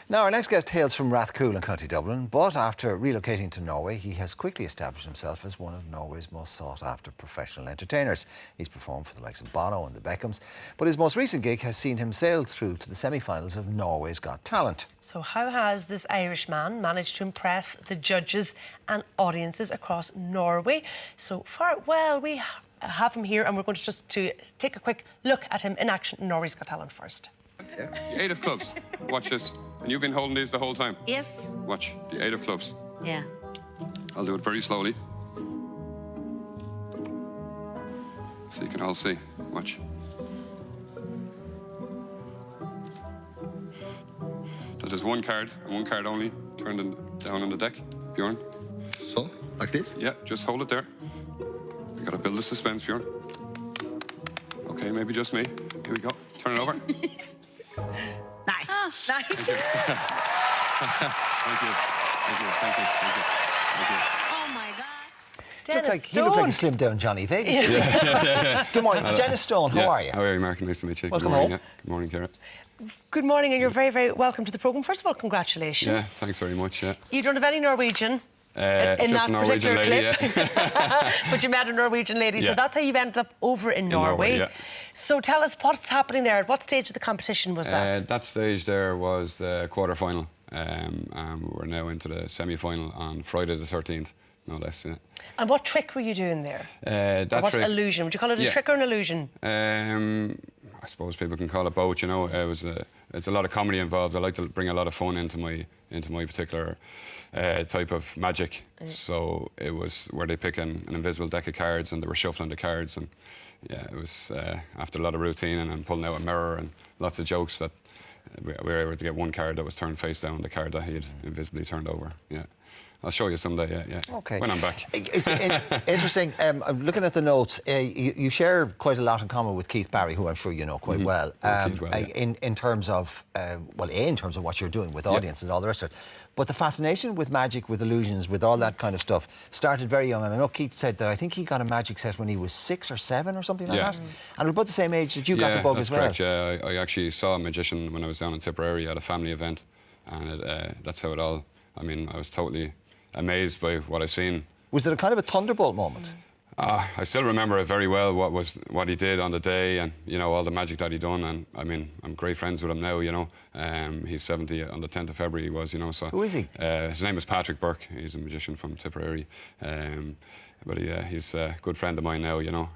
Now, our next guest hails from Rathcoole in County Dublin, but after relocating to Norway, he has quickly established himself as one of Norway's most sought-after professional entertainers. He's performed for the likes of Bono and the Beckhams, but his most recent gig has seen him sail through to the semi-finals of Norway's Got Talent. So how has this Irish man managed to impress the judges and audiences across Norway so far? Well, we have him here and we're going to just take a quick look at him in action in Norway's Got Talent first. Yeah. The 8 of clubs. Watch this. And you've been holding these the whole time? Yes. Watch. The 8 of clubs. Yeah. I'll do it very slowly. So you can all see. Watch. There's just one card, and one card only, turned down on the deck. Bjorn? So, like this? Yeah, just hold it there. You gotta build the suspense, Bjorn. Okay, maybe just me. Here we go. Turn it over. Nice. Thank you. Thank you. Thank you. Thank you. Thank you. Thank you. Oh my God. Dennis He looked like a slimmed-down Johnny Vegas. Good morning. Dennis Stone, how are you? How are you, Mark? Nice to meet you. Welcome Good morning. home. Yeah. Good morning, Ciara. Good morning, and you're very, very welcome to the programme. First of all, congratulations. Yeah, thanks very much. Yeah. You don't have any Norwegian in just that a Norwegian particular lady, clip, yeah. but you met a Norwegian lady, so Yeah. that's how you've ended up over in Norway. yeah. So tell us what's happening there. At what stage of the competition was that? That stage there was the quarter-final. We're now into the semi-final on Friday the 13th, no less. Yeah. And what trick were you doing there? That What trick, illusion? Would you call it a Yeah. trick or an illusion? I suppose people can call it both. You know, it's a lot of comedy involved. I like to bring a lot of fun into my particular type of magic. So it was where they pick an invisible deck of cards and they were shuffling the cards, and yeah, it was after a lot of routine and pulling out a mirror and lots of jokes that we were able to get one card that was turned face down, the card that he had invisibly turned over. Yeah. I'll show you someday, yeah. Okay. When I'm back. Interesting. I'm looking at the notes. You share quite a lot in common with Keith Barry, who I'm sure you know quite well. Keith well, yeah. In terms of, in terms of what you're doing with audiences and all the rest of it. But the fascination with magic, with illusions, with all that kind of stuff started very young. And I know Keith said that I think he got a magic set when he was 6 or 7 or something like that. And about the same age that you got the bug as well. Correct, yeah. I actually saw a magician when I was down in Tipperary at a family event. And that's how it all... I mean, I was totally amazed by what I've seen. Was it a kind of a thunderbolt moment? I still remember it very well, what he did on the day, and you know, all the magic that he done. And I mean, I'm great friends with him now, you know. He's 70 on the 10th of February he was, you know. So who is he? His name is Patrick Burke. He's a magician from Tipperary. But he's a good friend of mine now, you know.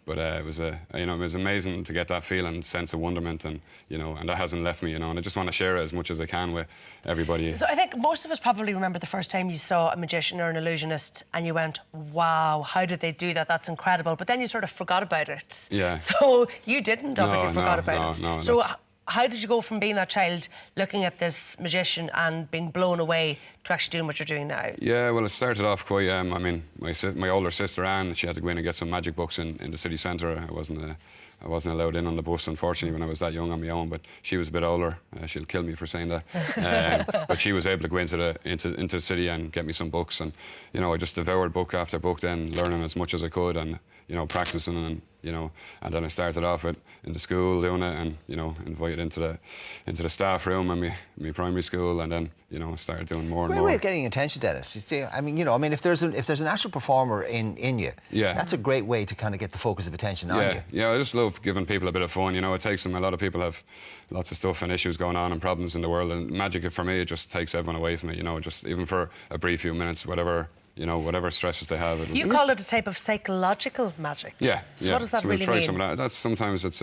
But it was it was amazing to get that feeling, sense of wonderment, and you know, and that hasn't left me, you know. And I just want to share it as much as I can with everybody. So I think most of us probably remember the first time you saw a magician or an illusionist, and you went, "Wow, how did they do that? That's incredible!" But then you sort of forgot about it. Yeah. So you didn't obviously forgot about it. No. So how did you go from being that child, looking at this magician and being blown away, to actually doing what you're doing now? Yeah, well, it started off quite... I mean, my older sister Anne, she had to go in and get some magic books in the city centre. I wasn't allowed in on the bus, unfortunately, when I was that young on my own. But she was a bit older. She'll kill me for saying that. But she was able to go into the city and get me some books, and you know, I just devoured book after book, then learning as much as I could, and you know, practicing, and you know, and then I started off in the school doing it, and you know, invited into the staff room in my primary school, and then you know, started doing more and more. Great way of getting attention, Dennis. You see, I mean, you know, if there's an actual performer in you, yeah, that's a great way to kind of get the focus of attention on you. Yeah, I just love giving people a bit of fun. You know, it takes them. A lot of people have lots of stuff and issues going on and problems in the world, and magic for me, it just takes everyone away from it. You know, just even for a brief few minutes, whatever. You know, whatever stresses they have. You call it a type of psychological magic. Yeah. So what does that so really we'll try mean? Some of that. That's sometimes it's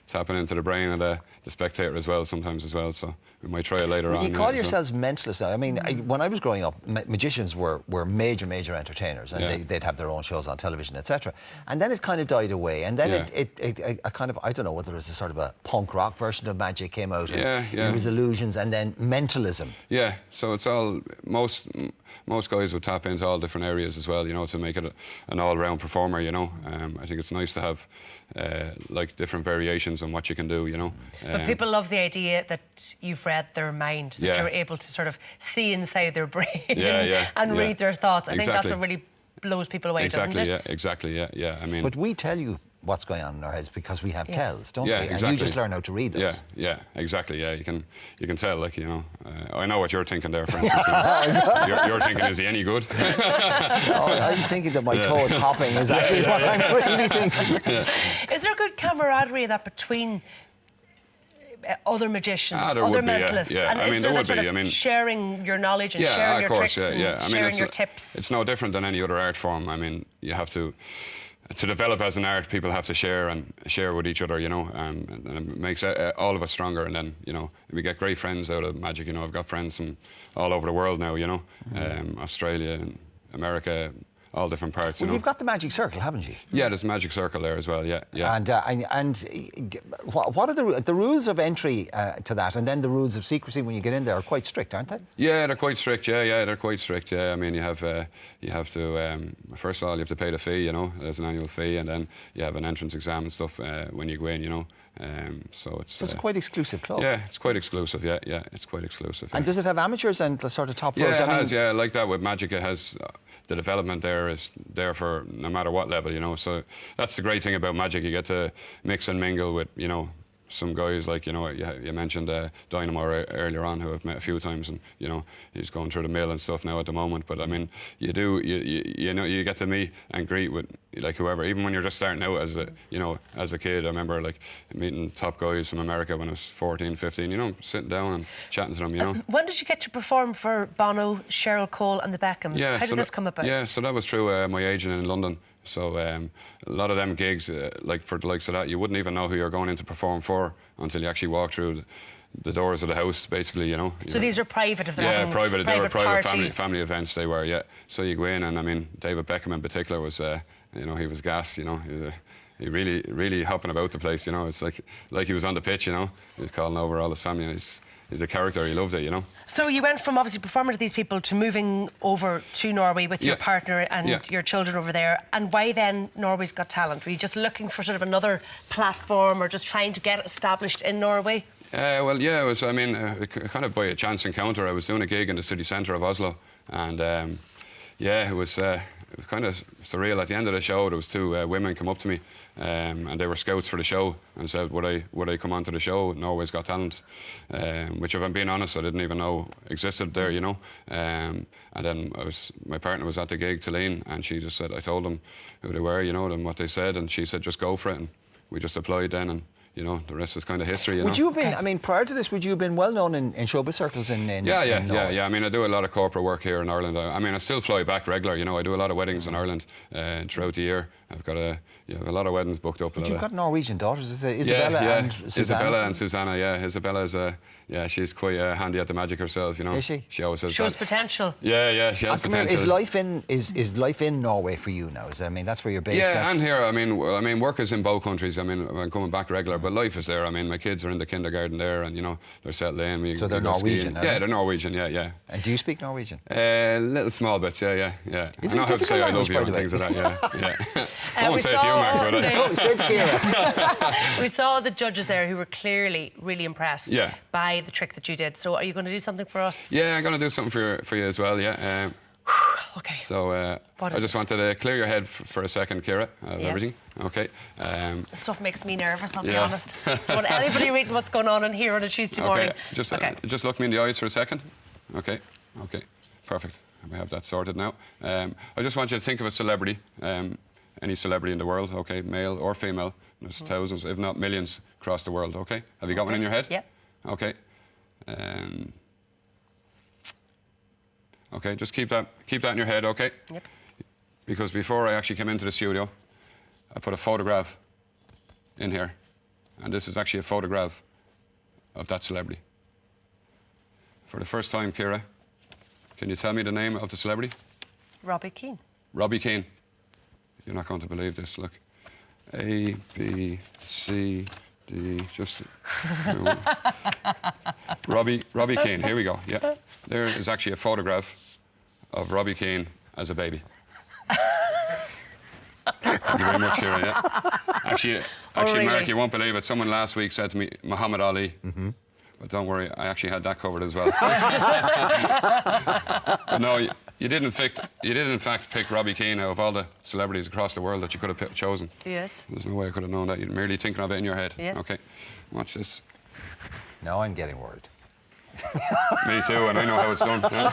tapping into the brain of the spectator as well. Sometimes as well. So we might try it later on. You call yourselves mentalists now. I mean, when I was growing up, magicians were major entertainers, and they'd have their own shows on television, etc. And then it kind of died away, and then it kind of, I don't know whether it was a sort of a punk rock version of magic came out. And it was illusions, and then mentalism. Yeah. So it's all most guys would tap into all different areas as well, you know, to make it an all-round performer, you know. I think it's nice to have like different variations on what you can do, you know. But people love the idea that you've read their mind, that you're able to sort of see inside their brain and read their thoughts. I think that's what really blows people away, doesn't it? Exactly, yeah. I mean, but we tell you what's going on in our heads because we have Yes. tells, don't Yeah, we? And exactly. you just learn how to read those. Yeah, exactly. Yeah, you can tell. Like, you know, I know what you're thinking there. For instance, you're thinking, is he any good? Oh, I'm thinking that my toe is hopping is actually what I'm really thinking. Is there a good camaraderie in that between other magicians, There other would be, mentalists? yeah. And I mean, is there there would that sort be. of I mean, sharing your knowledge and yeah, sharing of your course, tricks yeah. I and mean, sharing your tips? It's no different than any other art form. I mean, you have to develop as an art, people have to share with each other, you know, and it makes all of us stronger. And then, you know, we get great friends out of magic. You know, I've got friends from all over the world now, you know, Australia and America, all different parts. Well, you know. you've got the magic circle, haven't you? Yeah, there's a magic circle there as well. Yeah. And what are the rules of entry to that, and then the rules of secrecy when you get in there are quite strict, aren't they? Yeah, they're quite strict. Yeah, they're quite strict. Yeah, I mean, you have to first of all you have to pay the fee. You know, there's an annual fee, and then you have an entrance exam and stuff when you go in. You know, so it's a quite exclusive club. Yeah, it's quite exclusive. Yeah, it's quite exclusive. Yeah. And does it have amateurs and the sort of top Yeah, pros? it has. Yeah, like that with magic, it has. The development there is there for no matter what level, you know. So that's the great thing about magic. You get to mix and mingle with, you know, some guys like, you know, you mentioned Dynamo earlier on, who I've met a few times, and you know, he's going through the mill and stuff now at the moment. But I mean, you know, you get to meet and greet with like whoever, even when you're just starting out as a kid. I remember like meeting top guys from America when I was 14, 15, you know, sitting down and chatting to them, you know. When did you get to perform for Bono, Cheryl Cole and the Beckhams? Yeah, How did this come about? Yeah, so that was through my agent in London. So a lot of them gigs, like for the likes of that, you wouldn't even know who you're going in to perform for until you actually walk through the doors of the house, basically, you know. So these are private, if they're having private. They were private parties. family events. They were, yeah. So you go in, and I mean, David Beckham in particular was, you know, he was gassed, you know. He really hopping about the place, you know. It's like he was on the pitch, you know. He was calling over all his family, and he's a character. He loved it, you know. So you went from obviously performing to these people to moving over to Norway with your partner and your children over there. And why then Norway's Got Talent? Were you just looking for sort of another platform, or just trying to get established in Norway? Well, yeah, it was. I mean, kind of by a chance encounter. I was doing a gig in the city centre of Oslo, and it was kind of surreal. At the end of the show, there was two women come up to me, and they were scouts for the show, and said, would I come onto the show, Norway's Got Talent, which, if I'm being honest, I didn't even know existed there, you know. And then my partner was at the gig, Talene, and she just said, I told them who they were, you know, and what they said, and she said, just go for it, and we just applied then, and you know, the rest is kind of history. Would you have been? I mean, prior to this, would you have been well known in showbiz circles in Norway? Yeah. I mean, I do a lot of corporate work here in Ireland. I mean, I still fly back regular. You know, I do a lot of weddings in Ireland throughout the year. I've got a lot of weddings booked up. But you've got Norwegian daughters, is it? Isabella and Susanna? Isabella and Susanna. Yeah, Isabella's she's quite handy at the magic herself. You know, is she? She always says Shows that. potential. Yeah, she has potential. Is life in Norway for you now? I mean, that's where you're based. Yeah, and here. I mean, work is in both countries. I mean, I'm coming back regular, but life is there. I mean, my kids are in the kindergarten there, and you know, they're settled in. So they're Norwegian, Yeah, they're Norwegian. Yeah. And do you speak Norwegian? Little small bits. Yeah. Is I it know how to say I love you and difficult things like that. Yeah. I won't we say it to you, Mark, but Oh, say it to Ciara. We saw the judges there who were clearly really impressed by the trick that you did. So are you going to do something for us? Yeah, I'm going to do something for you as well, yeah. Okay. So I just wanted to clear your head for a second, Ciara, of everything. Okay. The stuff makes me nervous, I'll be honest. Don't want anybody reading what's going on in here on a Tuesday morning. Just look me in the eyes for a second. Okay. Perfect. We have that sorted now. I just want you to think of a celebrity, any celebrity in the world, okay, male or female. There's thousands, if not millions, across the world, okay? Have you got one in your head? Yeah. Okay. Okay, just keep that in your head, okay? Yep. Because before I actually came into the studio, I put a photograph in here, and this is actually a photograph of that celebrity. For the first time, Ciara, can you tell me the name of the celebrity? Robbie Keane. Robbie Keane. You're not going to believe this, look. A, B, C, D, just... Robbie Keane, here we go, yeah. There is actually a photograph of Robbie Keane as a baby. Thank you very much, Ciara, yeah. Actually, really? Mark, you won't believe it. Someone last week said to me, Muhammad Ali. But don't worry, I actually had that covered as well. You did in fact pick Robbie Keane out of all the celebrities across the world that you could have chosen. Yes. There's no way I could have known that. You're merely thinking of it in your head. Yes. Okay. Watch this. Now I'm getting worried. Me too, and I know how it's done. Yeah.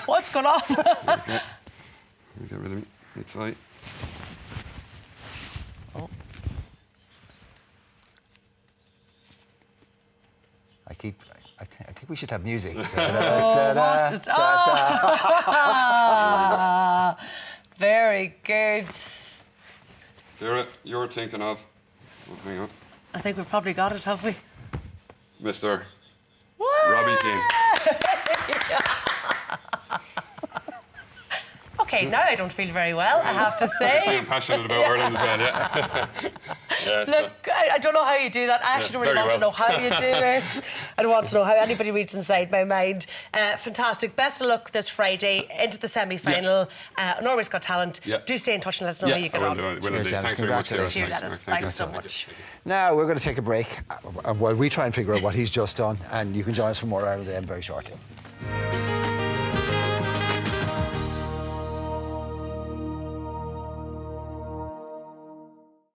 What's going on? Okay. Get rid of it. It's right. Oh. I think we should have music. Very good. You're thinking of. Oh, hang on. I think we've probably got it, have we? Mr. What? Robbie Keane. Okay, now I don't feel very well, I have to say. I'm passionate about Ireland as well, yeah. Yeah, Look, I don't know how you do that. I actually don't really very want to know how you do it. I don't want to know how anybody reads inside my mind. Fantastic. Best of luck this Friday into the semi-final. Norway's Got Talent. Yeah. Do stay in touch and let us know how you get on. Will Cheers, indeed. Dennis. Thanks very much. Congratulations. Cheers, Thanks. Dennis. Thank Thanks you. so much. Now we're going to take a break while we try and figure out what he's just done, and you can join us for more Ireland AM very shortly.